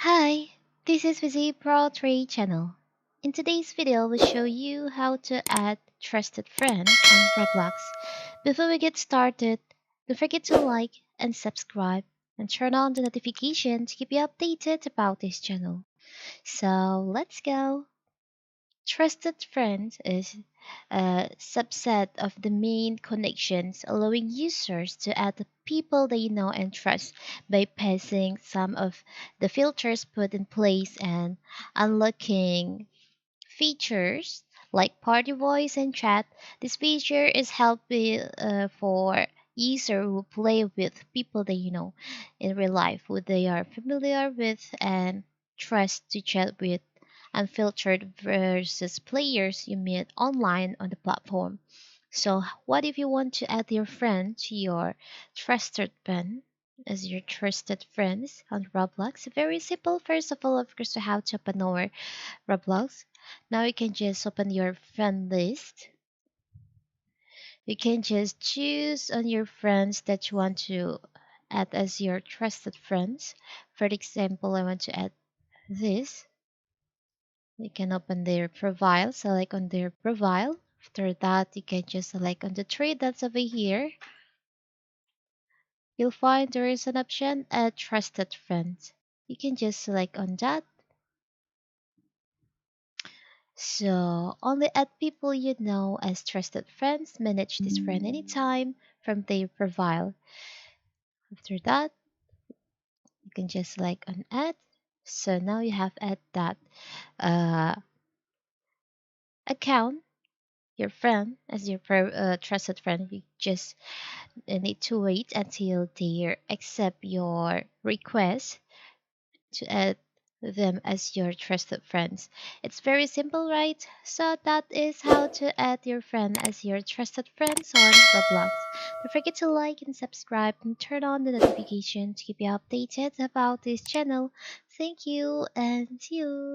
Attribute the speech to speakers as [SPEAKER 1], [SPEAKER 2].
[SPEAKER 1] Hi, this is Visi Pro 3 channel. In today's video, we'll show you how to add trusted friend on Roblox. Before we get started, don't forget to like and subscribe and turn on the notification to keep you updated about this channel. So let's go. Trusted friends is a subset of the main connections, allowing users to add the people they know and trust by passing some of the filters put in place and unlocking features like party voice and chat. This feature is helpful for user who play with people they know in real life, who they are familiar with and trust to chat with, unfiltered versus players you meet online on the platform. So, what if you want to add your friend to your trusted friend as your trusted friends on Roblox? Very simple. First of all, of course, you have to open our Roblox. Now you can just open your friend list. You can just choose on your friends that you want to add as your trusted friends. For example, I want to add this. You can open their profile, select on their profile. After that, you can just select on the three dots over here. You'll find there is an option, add trusted friends. You can just select on that. So, only add people you know as trusted friends. Manage this friend anytime from their profile. After that, you can just select on add. So now you have add that uh, account, your friend as your trusted friend. You just need to wait until they accept your request to add them as your trusted friends. It's very simple, right? So that is how to add your friend as your trusted friends on Roblox. Don't forget to like and subscribe and turn on the notification to keep you updated about this channel. Thank you and see you.